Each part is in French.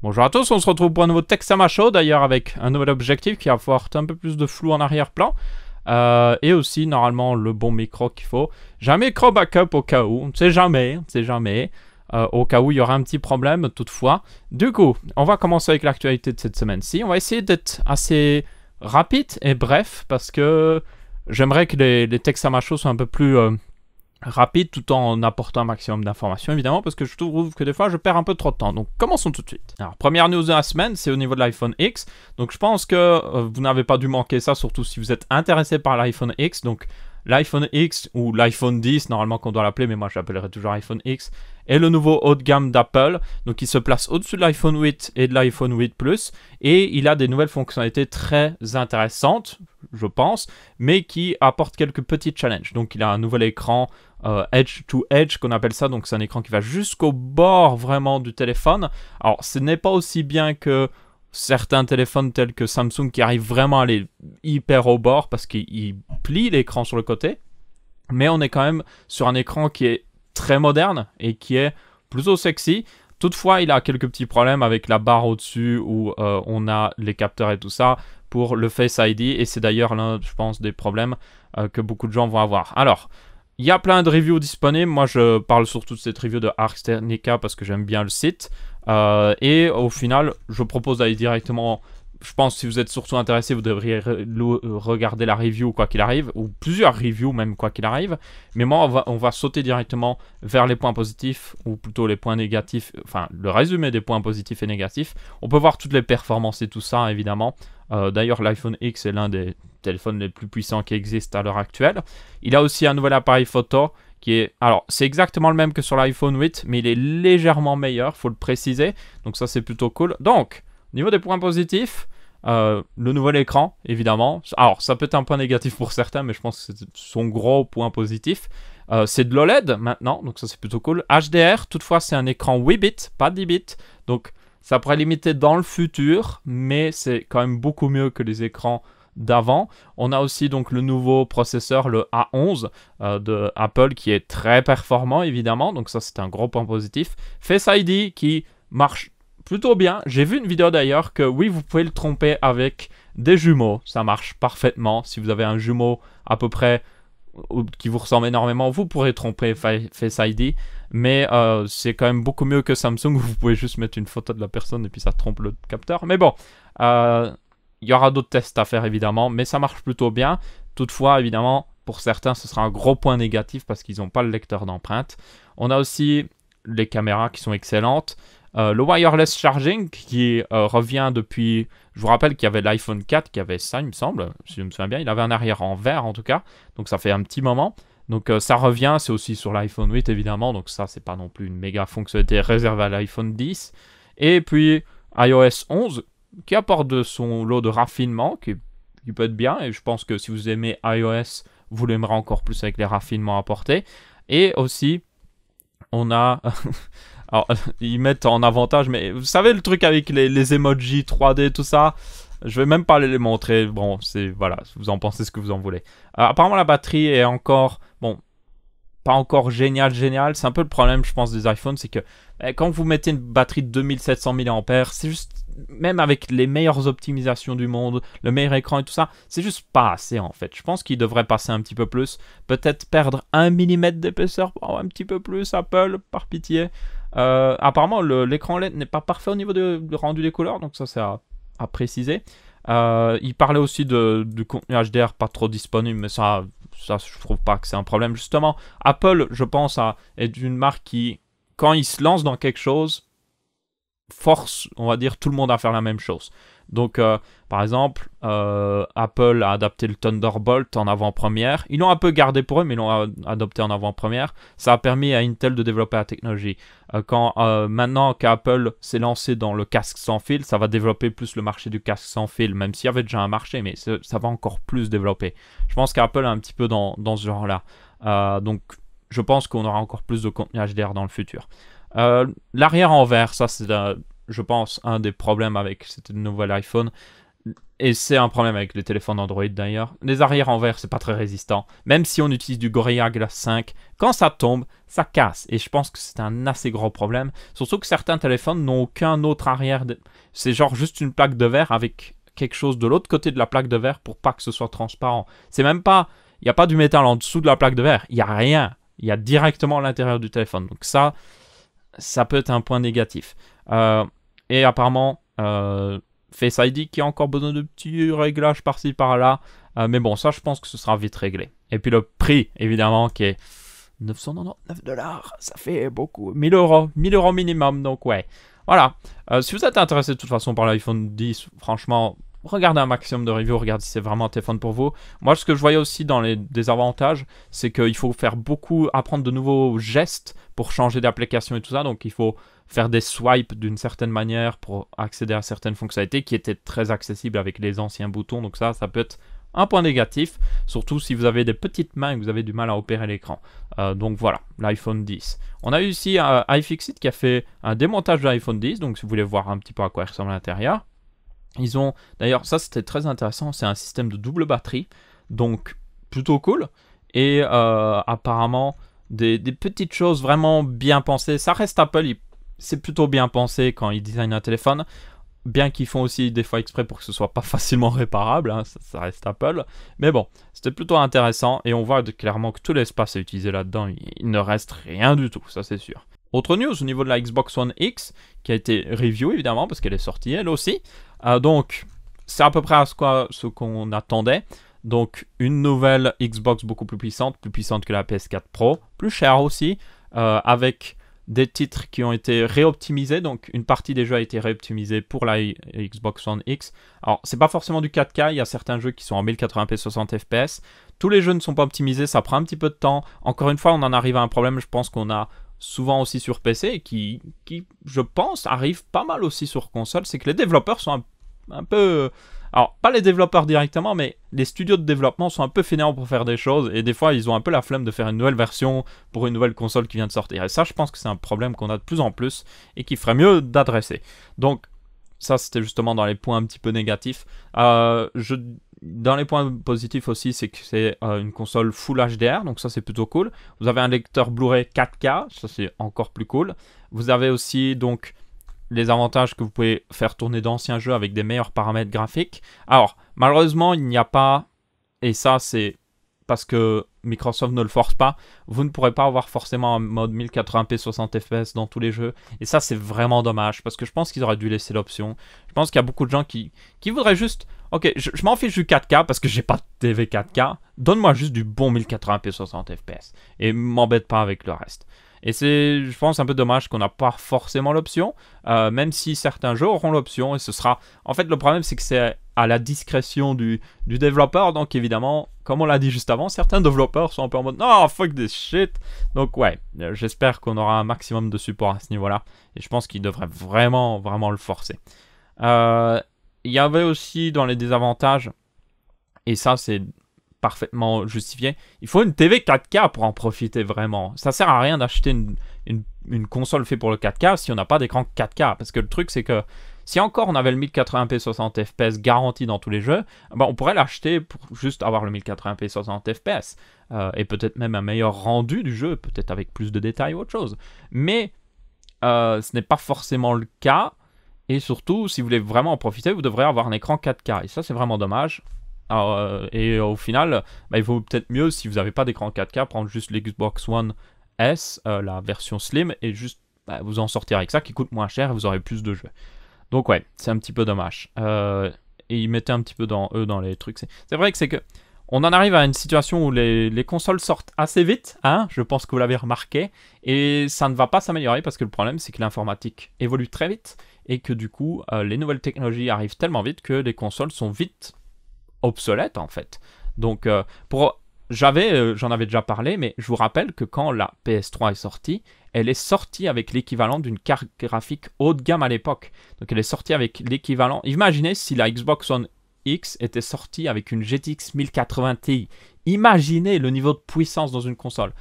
Bonjour à tous, on se retrouve pour un nouveau Texama Show, d'ailleurs avec un nouvel objectif qui apporte un peu plus de flou en arrière-plan. Et aussi normalement le bon micro qu'il faut. J'ai un micro backup au cas où, on ne sait jamais, au cas où il y aura un petit problème toutefois. Du coup, on va commencer avec l'actualité de cette semaine-ci. On va essayer d'être assez rapide et bref parce que j'aimerais que les Texama Show soient un peu plus... rapide tout en apportant un maximum d'informations évidemment parce que je trouve que des fois je perds un peu trop de temps. Donc commençons tout de suite. Alors première news de la semaine, c'est au niveau de l'iPhone X. Donc je pense que vous n'avez pas dû manquer ça, surtout si vous êtes intéressé par l'iPhone X. Donc l'iPhone X ou l'iPhone 10 normalement qu'on doit l'appeler, mais moi je l'appellerai toujours iPhone X, est le nouveau haut de gamme d'Apple. Donc il se place au-dessus de l'iPhone 8 et de l'iPhone 8 Plus et il a des nouvelles fonctionnalités très intéressantes, je pense, mais qui apportent quelques petits challenges. Donc il a un nouvel écran edge to edge qu'on appelle ça, donc c'est un écran qui va jusqu'au bord vraiment du téléphone. Alors ce n'est pas aussi bien que certains téléphones tels que Samsung qui arrivent vraiment à aller hyper au bord parce qu'il plie l'écran sur le côté, mais on est quand même sur un écran qui est très moderne et qui est plutôt sexy. Toutefois, il a quelques petits problèmes avec la barre au-dessus où on a les capteurs et tout ça pour le Face ID, et c'est d'ailleurs l'un, je pense, des problèmes que beaucoup de gens vont avoir. Alors, il y a plein de reviews disponibles. Moi, je parle surtout de cette review de Ars Technica parce que j'aime bien le site. Et au final, je propose d'aller directement... Je pense que si vous êtes surtout intéressé, vous devriez regarder la review quoi qu'il arrive, ou plusieurs reviews même quoi qu'il arrive. Mais moi, on va sauter directement vers les points positifs, ou plutôt les points négatifs, enfin le résumé des points positifs et négatifs. On peut voir toutes les performances et tout ça, évidemment. D'ailleurs, l'iPhone X est l'un des téléphones les plus puissants qui existent à l'heure actuelle. Il a aussi un nouvel appareil photo qui est... Alors, c'est exactement le même que sur l'iPhone 8, mais il est légèrement meilleur, faut le préciser. Donc ça, c'est plutôt cool. Donc... Au niveau des points positifs, le nouvel écran, évidemment. Alors, ça peut être un point négatif pour certains, mais je pense que c'est son gros point positif. C'est de l'OLED maintenant, donc ça c'est plutôt cool. HDR, toutefois, c'est un écran 8 bits, pas 10 bits. Donc, ça pourrait limiter dans le futur, mais c'est quand même beaucoup mieux que les écrans d'avant. On a aussi donc le nouveau processeur, le A11 de Apple, qui est très performant, évidemment. Donc ça, c'est un gros point positif. Face ID qui marche plutôt bien. J'ai vu une vidéo d'ailleurs que oui, vous pouvez le tromper avec des jumeaux. Ça marche parfaitement. Si vous avez un jumeau à peu près qui vous ressemble énormément, vous pourrez tromper Face ID. Mais c'est quand même beaucoup mieux que Samsung où vous pouvez juste mettre une photo de la personne et puis ça trompe le capteur. Mais bon, il y aura d'autres tests à faire évidemment, mais ça marche plutôt bien. Toutefois, évidemment, pour certains, ce sera un gros point négatif parce qu'ils n'ont pas le lecteur d'empreintes. On a aussi les caméras qui sont excellentes. Le wireless charging qui revient depuis... Je vous rappelle qu'il y avait l'iPhone 4 qui avait ça, il me semble, si je me souviens bien. Il avait un arrière en verre en tout cas, donc ça fait un petit moment. Donc ça revient, c'est aussi sur l'iPhone 8 évidemment, donc ça c'est pas non plus une méga fonctionnalité réservée à l'iPhone 10. Et puis iOS 11 qui apporte de son lot de raffinement qui peut être bien, et je pense que si vous aimez iOS, vous l'aimerez encore plus avec les raffinements apportés. Et aussi, on a... Alors, ils mettent en avantage, mais vous savez le truc avec les emojis 3D, tout ça, je vais même pas les montrer. Bon, c'est... Voilà, vous en pensez ce que vous en voulez. Apparemment, la batterie est encore... Bon, pas encore génial. C'est un peu le problème, je pense, des iPhones, c'est que quand vous mettez une batterie de 2700 mAh, c'est juste... Même avec les meilleures optimisations du monde, le meilleur écran et tout ça, c'est juste pas assez en fait. Je pense qu'il devrait passer un petit peu plus. Peut-être perdre 1 mm d'épaisseur, un petit peu plus, Apple, par pitié. Apparemment, l'écran LED n'est pas parfait au niveau du rendu des couleurs, donc ça c'est à préciser. Il parlait aussi du contenu HDR pas trop disponible, mais ça je trouve pas que c'est un problème. Justement, Apple, je pense, est une marque qui, quand il se lance dans quelque chose, force, on va dire, tout le monde à faire la même chose. Donc, par exemple, Apple a adapté le Thunderbolt en avant-première. Ils l'ont un peu gardé pour eux, mais ils l'ont adopté en avant-première. Ça a permis à Intel de développer la technologie. Maintenant qu'Apple s'est lancé dans le casque sans fil, ça va développer plus le marché du casque sans fil, même s'il y avait déjà un marché, mais ça va encore plus développer. Je pense qu'Apple est un petit peu dans ce genre-là. Donc, je pense qu'on aura encore plus de contenu HDR dans le futur. L'arrière en verre, ça c'est, je pense, un des problèmes avec ce nouvel iPhone. Et c'est un problème avec les téléphones Android d'ailleurs. Les arrières en verre, c'est pas très résistant. Même si on utilise du Gorilla Glass 5, quand ça tombe, ça casse. Et je pense que c'est un assez gros problème. Surtout que certains téléphones n'ont aucun autre arrière. C'est genre juste une plaque de verre avec quelque chose de l'autre côté de la plaque de verre pour pas que ce soit transparent. C'est même pas... Il n'y a pas du métal en dessous de la plaque de verre. Il n'y a rien. Il y a directement l'intérieur du téléphone. Donc ça peut être un point négatif. Et apparemment... Face ID qui a encore besoin de petits réglages par-ci par-là. Mais bon, ça je pense que ce sera vite réglé. Et puis le prix, évidemment, qui est 999 $. Ça fait beaucoup. 1000 €. 1000 € minimum, donc ouais. Voilà. Si vous êtes intéressé de toute façon par l'iPhone 10, franchement, regardez un maximum de reviews, regardez si c'est vraiment un téléphone pour vous. Moi, ce que je voyais aussi dans les désavantages, c'est qu'il faut faire apprendre de nouveaux gestes pour changer d'application et tout ça. Donc il faut faire des swipes d'une certaine manière pour accéder à certaines fonctionnalités qui étaient très accessibles avec les anciens boutons. Donc ça peut être un point négatif, surtout si vous avez des petites mains et que vous avez du mal à opérer l'écran. Donc voilà, l'iPhone 10. On a eu ici iFixit qui a fait un démontage de l'iPhone 10, donc si vous voulez voir un petit peu à quoi il ressemble à l'intérieur. Ils ont, d'ailleurs ça c'était très intéressant, c'est un système de double batterie, donc plutôt cool. Et apparemment des petites choses vraiment bien pensées. Ça reste Apple, c'est plutôt bien pensé quand ils designent un téléphone, bien qu'ils font aussi des fois exprès pour que ce soit pas facilement réparable, hein, ça reste Apple. Mais bon, c'était plutôt intéressant et on voit clairement que tout l'espace est utilisé là-dedans, il ne reste rien du tout, ça c'est sûr. Autre news au niveau de la Xbox One X, qui a été review évidemment, parce qu'elle est sortie elle aussi. Donc, c'est à peu près ce qu'on attendait. Donc, une nouvelle Xbox beaucoup plus puissante que la PS4 Pro, plus chère aussi, avec des titres qui ont été réoptimisés. Donc, une partie des jeux a été réoptimisée pour la Xbox One X. Alors, c'est pas forcément du 4K, il y a certains jeux qui sont en 1080p 60 fps. Tous les jeux ne sont pas optimisés, ça prend un petit peu de temps. Encore une fois, on en arrive à un problème, je pense qu'on a souvent aussi sur PC, qui je pense, arrive pas mal aussi sur console, c'est que les développeurs sont un peu... Alors, pas les développeurs directement, mais les studios de développement sont un peu fainéants pour faire des choses, et des fois, ils ont un peu la flemme de faire une nouvelle version pour une nouvelle console qui vient de sortir. Et ça, je pense que c'est un problème qu'on a de plus en plus, et qu'il ferait mieux d'adresser. Donc, ça, c'était justement dans les points un petit peu négatifs. Dans les points positifs aussi, c'est que c'est une console Full HDR, donc ça c'est plutôt cool. Vous avez un lecteur Blu-ray 4K, ça c'est encore plus cool. Vous avez aussi donc les avantages que vous pouvez faire tourner d'anciens jeux avec des meilleurs paramètres graphiques. Alors, malheureusement, il n'y a pas, et ça c'est parce que Microsoft ne le force pas, vous ne pourrez pas avoir forcément un mode 1080p 60 fps dans tous les jeux. Et ça c'est vraiment dommage, parce que je pense qu'ils auraient dû laisser l'option. Je pense qu'il y a beaucoup de gens qui voudraient juste... Ok, je m'en fiche du 4K parce que j'ai pas de TV 4K. Donne-moi juste du bon 1080p 60 fps. Et m'embête pas avec le reste. Et c'est, je pense, un peu dommage qu'on n'a pas forcément l'option. Même si certains jeux auront l'option. Et ce sera... En fait, le problème, c'est que c'est à la discrétion du développeur. Donc, évidemment, comme on l'a dit juste avant, certains développeurs sont un peu en mode « Oh, fuck this shit !» Donc, ouais, j'espère qu'on aura un maximum de support à ce niveau-là. Et je pense qu'ils devraient vraiment, vraiment le forcer. Il y avait aussi dans les désavantages, et ça c'est parfaitement justifié, il faut une TV 4K pour en profiter vraiment. Ça sert à rien d'acheter une console faite pour le 4K si on n'a pas d'écran 4K. Parce que le truc c'est que si encore on avait le 1080p 60 fps garanti dans tous les jeux, ben on pourrait l'acheter pour juste avoir le 1080p 60 fps. Et peut-être même un meilleur rendu du jeu, peut-être avec plus de détails ou autre chose. Mais ce n'est pas forcément le cas. Et surtout, si vous voulez vraiment en profiter, vous devrez avoir un écran 4K. Et ça, c'est vraiment dommage. Alors, et au final, il vaut peut-être mieux, si vous n'avez pas d'écran 4K, prendre juste l'Xbox One S, la version Slim, et juste vous en sortir avec ça, qui coûte moins cher, et vous aurez plus de jeux. Donc ouais, c'est un petit peu dommage. Et ils mettaient un petit peu dans les trucs. C'est vrai que c'est que... On en arrive à une situation où les consoles sortent assez vite, hein, je pense que vous l'avez remarqué, et ça ne va pas s'améliorer parce que le problème c'est que l'informatique évolue très vite et que du coup les nouvelles technologies arrivent tellement vite que les consoles sont vite obsolètes en fait. Donc j'en avais déjà parlé, mais je vous rappelle que quand la PS3 est sortie, elle est sortie avec l'équivalent d'une carte graphique haut de gamme à l'époque. Donc elle est sortie avec l'équivalent... Imaginez si la Xbox One X était sorti avec une GTX 1080 Ti. Imaginez le niveau de puissance dans une console.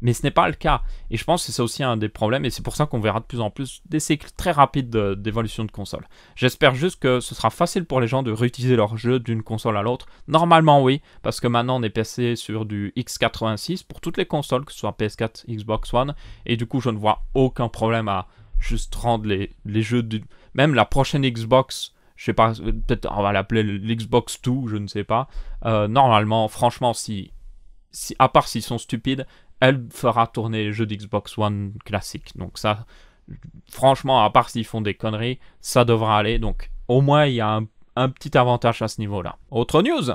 Mais ce n'est pas le cas. Et je pense que c'est aussi un des problèmes. Et c'est pour ça qu'on verra de plus en plus des cycles très rapides d'évolution de console. J'espère juste que ce sera facile pour les gens de réutiliser leur jeu d'une console à l'autre. Normalement, oui. Parce que maintenant, on est passé sur du x86 pour toutes les consoles, que ce soit PS4, Xbox One. Et du coup, je ne vois aucun problème à juste rendre les jeux... Même la prochaine Xbox... Je sais pas, peut-être on va l'appeler l'Xbox 2, je ne sais pas. Normalement, franchement, à part s'ils sont stupides, elle fera tourner les jeux d'Xbox One classiques. Donc ça, franchement, à part s'ils font des conneries, ça devra aller. Donc au moins, il y a un petit avantage à ce niveau-là. Autre news,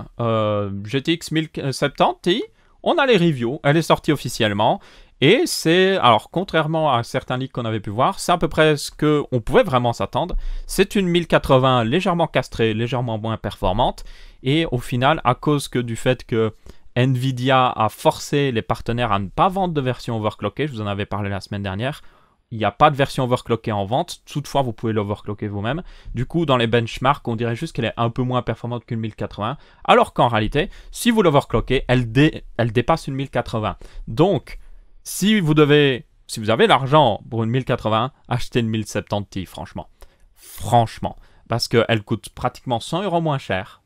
GTX 1070 Ti, on a les reviews, elle est sortie officiellement. Et c'est, alors contrairement à certains leaks qu'on avait pu voir, c'est à peu près ce qu'on pouvait vraiment s'attendre. C'est une 1080 légèrement castrée, légèrement moins performante. Et au final, à cause du fait que Nvidia a forcé les partenaires à ne pas vendre de version overclockée, je vous en avais parlé la semaine dernière, il n'y a pas de version overclockée en vente, toutefois vous pouvez l'overclocker vous-même. Du coup, dans les benchmarks, on dirait juste qu'elle est un peu moins performante qu'une 1080, alors qu'en réalité, si vous l'overclockez, elle dépasse une 1080. Donc, si vous avez l'argent pour une 1080, achetez une 1070 Ti, franchement. Franchement. Parce qu'elle coûte pratiquement 100 € moins cher.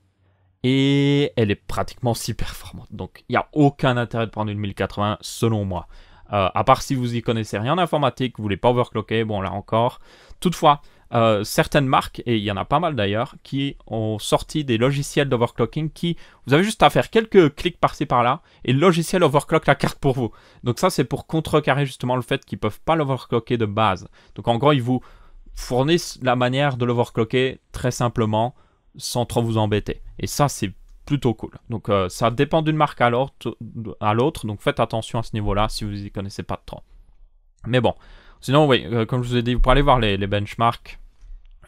Et elle est pratiquement si performante. Donc, il n'y a aucun intérêt de prendre une 1080, selon moi. À part si vous y connaissez rien en informatique, vous ne voulez pas overclocker, bon là encore. Toutefois, certaines marques, et il y en a pas mal d'ailleurs, qui ont sorti des logiciels d'overclocking qui, vous avez juste à faire quelques clics par-ci par-là, et le logiciel overclock la carte pour vous. Donc ça, c'est pour contrecarrer justement le fait qu'ils ne peuvent pas l'overclocker de base. Donc en gros, ils vous fournissent la manière de l'overclocker très simplement, sans trop vous embêter. Et ça, c'est plutôt cool. Donc ça dépend d'une marque à l'autre, donc faites attention à ce niveau-là si vous n'y connaissez pas trop. Mais bon, sinon oui, comme je vous ai dit, vous pourrez aller voir les benchmarks.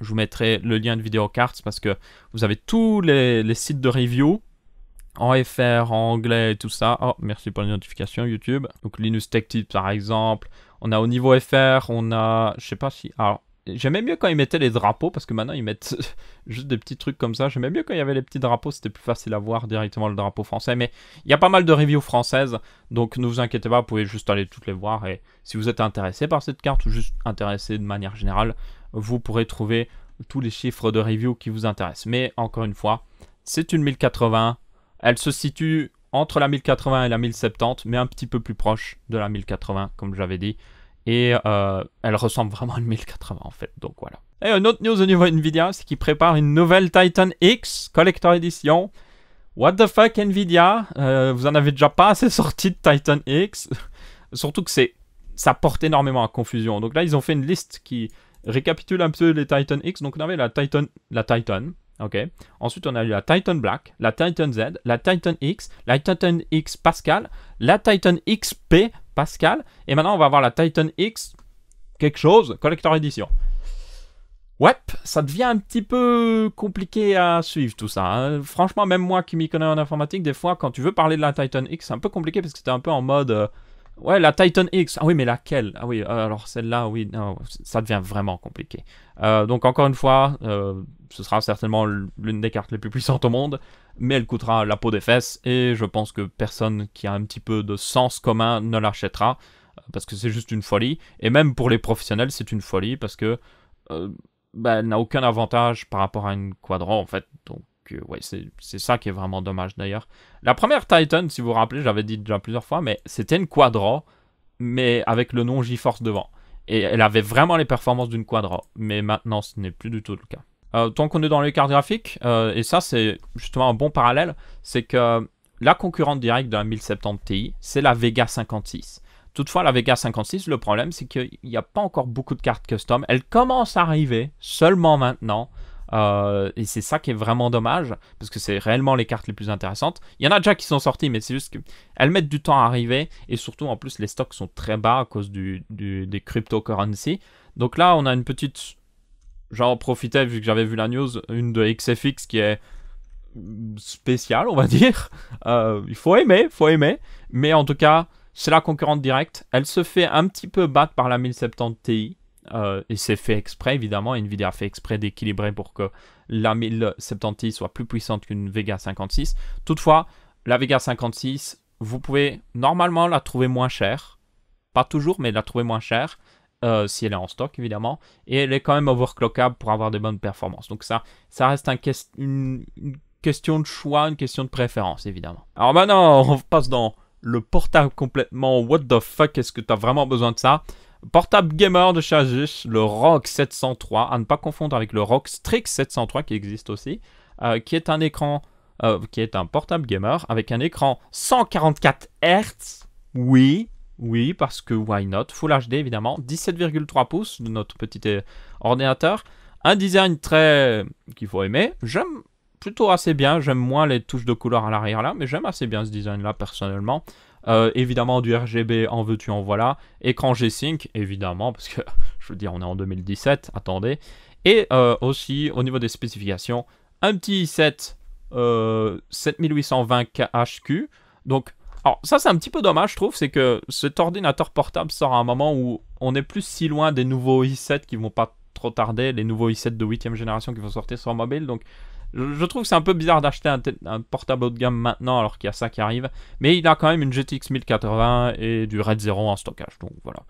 Je vous mettrai le lien de VideoCards parce que vous avez tous les sites de review en FR, en anglais et tout ça. Oh, merci pour les notifications YouTube. Donc Linus Tech Tips par exemple. On a au niveau FR, on a, je sais pas si, alors j'aimais mieux quand ils mettaient les drapeaux, parce que maintenant ils mettent juste des petits trucs comme ça. J'aimais mieux quand il y avait les petits drapeaux, c'était plus facile à voir directement le drapeau français. Mais il y a pas mal de reviews françaises, donc ne vous inquiétez pas, vous pouvez juste aller toutes les voir. Et si vous êtes intéressé par cette carte, ou juste intéressé de manière générale, vous pourrez trouver tous les chiffres de review qui vous intéressent. Mais encore une fois, c'est une 1080, elle se situe entre la 1080 et la 1070, mais un petit peu plus proche de la 1080, comme j'avais dit. Et elle ressemble vraiment à une 1080 en fait, donc voilà. Et une autre news au niveau Nvidia, c'est qu'ils préparent une nouvelle Titan X Collector Edition. What the fuck Nvidia, vous en avez déjà pas assez sorti de Titan X. Surtout que ça porte énormément à confusion. Donc là, ils ont fait une liste qui récapitule un peu les Titan X. Donc on avait la Titan, ok. Ensuite, on a eu la Titan Black, la Titan Z, la Titan X, la Titan X Pascal, la Titan XP Pascal, et maintenant on va avoir la Titan X quelque chose, Collector Edition. Ouais, ça devient un petit peu compliqué à suivre tout ça. Hein. Franchement, même moi qui m'y connais en informatique, des fois, quand tu veux parler de la Titan X, c'est un peu compliqué parce que t'es un peu en mode... ouais, la Titan X. Ah oui, mais laquelle? Ah oui, alors celle-là, oui, non, ça devient vraiment compliqué. Donc encore une fois, ce sera certainement l'une des cartes les plus puissantes au monde, mais elle coûtera la peau des fesses, et je pense que personne qui a un petit peu de sens commun ne l'achètera, parce que c'est juste une folie. Et même pour les professionnels, c'est une folie, parce que elle n'a aucun avantage par rapport à une Quadro, en fait. Donc ouais, c'est ça qui est vraiment dommage d'ailleurs. La première Titan, si vous vous rappelez, j'avais dit déjà plusieurs fois, mais c'était une Quadro, mais avec le nom GeForce devant. Et elle avait vraiment les performances d'une Quadro, mais maintenant ce n'est plus du tout le cas. Tant qu'on est dans les cartes graphiques, et ça c'est justement un bon parallèle, c'est que la concurrente directe de la 1070 Ti, c'est la Vega 56. Toutefois, la Vega 56, le problème c'est qu'il n'y a pas encore beaucoup de cartes custom. Elle commence à arriver seulement maintenant. Et c'est ça qui est vraiment dommage, parce que c'est réellement les cartes les plus intéressantes. Il y en a déjà qui sont sorties, mais c'est juste qu'elles mettent du temps à arriver, et surtout en plus les stocks sont très bas à cause des cryptocurrencies. Donc là on a une petite, j'en profitais vu que j'avais vu la news, une de XFX qui est spéciale on va dire. Il faut aimer, mais en tout cas c'est la concurrente directe. Elle se fait un petit peu battre par la 1070 Ti. Et c'est fait exprès, évidemment. Nvidia a fait exprès d'équilibrer pour que la 1070 Ti soit plus puissante qu'une Vega 56. Toutefois, la Vega 56, vous pouvez normalement la trouver moins chère. Pas toujours, mais la trouver moins chère. Si elle est en stock évidemment, et elle est quand même overclockable pour avoir des bonnes performances. Donc ça reste une question de choix, une question de préférence évidemment. Alors maintenant on passe dans le portable complètement what the fuck, est-ce que tu as vraiment besoin de ça? Portable gamer de chez Asus, le ROG 703, à ne pas confondre avec le ROG Strix 703 qui existe aussi, qui est un écran, qui est un portable gamer avec un écran 144 Hz, oui, parce que why not, Full HD évidemment, 17,3 pouces de notre petit ordinateur, un design qu'il faut aimer, j'aime plutôt assez bien, j'aime moins les touches de couleur à l'arrière là, mais j'aime assez bien ce design là personnellement. Évidemment du RGB en veux-tu en voilà, écran G-Sync évidemment, parce que je veux dire on est en 2017, attendez, et aussi au niveau des spécifications, un petit i7 7820HQ, donc alors ça c'est un petit peu dommage je trouve, c'est que cet ordinateur portable sort à un moment où on n'est plus si loin des nouveaux i7 qui vont pas trop tarder, les nouveaux i7 de 8ème génération qui vont sortir sur mobile, donc je trouve que c'est un peu bizarre d'acheter un portable haut de gamme maintenant alors qu'il y a ça qui arrive, mais il a quand même une GTX 1080 et du RAID 0 en stockage, donc voilà.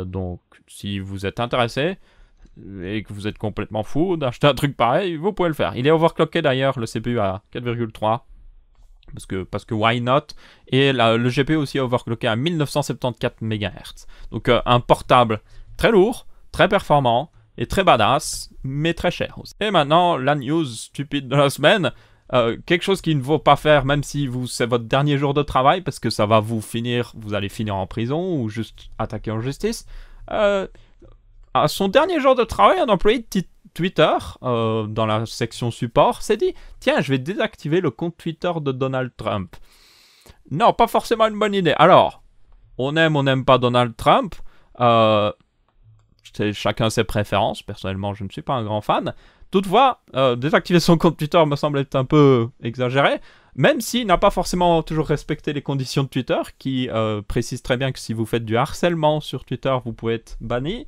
Donc si vous êtes intéressé et que vous êtes complètement fou d'acheter un truc pareil, vous pouvez le faire. Il est overclocké d'ailleurs, le CPU à 4,3. Parce que why not, et le GPU aussi overclocké à 1974 MHz. Donc un portable très lourd, très performant et très badass, mais très cher aussi. Et maintenant, la news stupide de la semaine, quelque chose qu'il ne faut pas faire même si c'est votre dernier jour de travail, parce que ça va vous allez finir en prison ou juste attaqué en justice. À son dernier jour de travail, un employé de Twitter, dans la section support, s'est dit « Tiens, je vais désactiver le compte Twitter de Donald Trump. » Non, pas forcément une bonne idée. Alors, on n'aime pas Donald Trump. Chacun ses préférences. Personnellement, je ne suis pas un grand fan. Toutefois, désactiver son compte Twitter me semble être un peu exagéré, même s'il n'a pas forcément toujours respecté les conditions de Twitter, qui précisent très bien que si vous faites du harcèlement sur Twitter, vous pouvez être banni.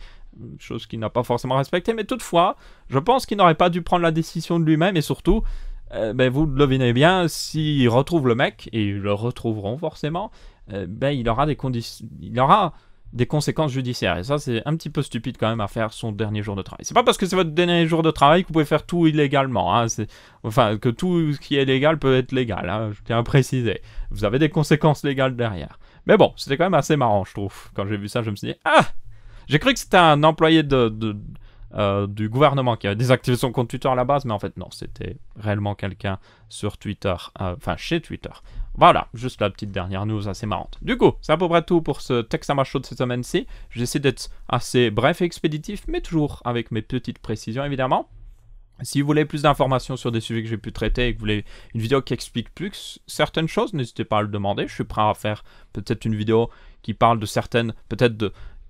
Chose qu'il n'a pas forcément respectée, mais toutefois, je pense qu'il n'aurait pas dû prendre la décision de lui-même, et surtout, vous le devinez bien, s'ils retrouvent le mec, et ils le retrouveront forcément, il aura des conséquences judiciaires, et ça c'est un petit peu stupide quand même à faire son dernier jour de travail. C'est pas parce que c'est votre dernier jour de travail que vous pouvez faire tout illégalement, hein. Enfin, que tout ce qui est légal peut être légal, hein, je tiens à préciser. Vous avez des conséquences légales derrière. Mais bon, c'était quand même assez marrant, je trouve. Quand j'ai vu ça, je me suis dit, ah! J'ai cru que c'était un employé du gouvernement qui avait désactivé son compte Twitter à la base, mais en fait non, c'était réellement quelqu'un sur Twitter, enfin chez Twitter. Voilà, juste la petite dernière news assez marrante. Du coup, c'est à peu près tout pour ce Texama Show de cette semaine-ci. J'essaie d'être assez bref et expéditif, mais toujours avec mes petites précisions évidemment. Si vous voulez plus d'informations sur des sujets que j'ai pu traiter et que vous voulez une vidéo qui explique plus certaines choses, n'hésitez pas à le demander. Je suis prêt à faire peut-être une vidéo qui parle de certaines,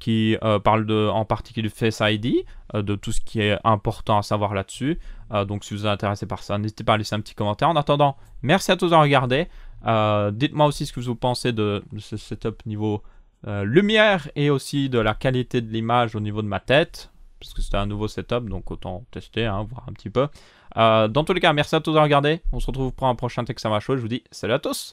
qui parle en particulier du Face ID, de tout ce qui est important à savoir là-dessus. Donc si vous êtes intéressé par ça, n'hésitez pas à laisser un petit commentaire. En attendant, merci à tous d'avoir regardé. Dites-moi aussi ce que vous pensez de ce setup niveau lumière et aussi de la qualité de l'image au niveau de ma tête, parce que c'était un nouveau setup, donc autant tester, hein, voir un petit peu. Dans tous les cas, merci à tous d'avoir regardé. On se retrouve pour un prochain Texama Show. Je vous dis salut à tous.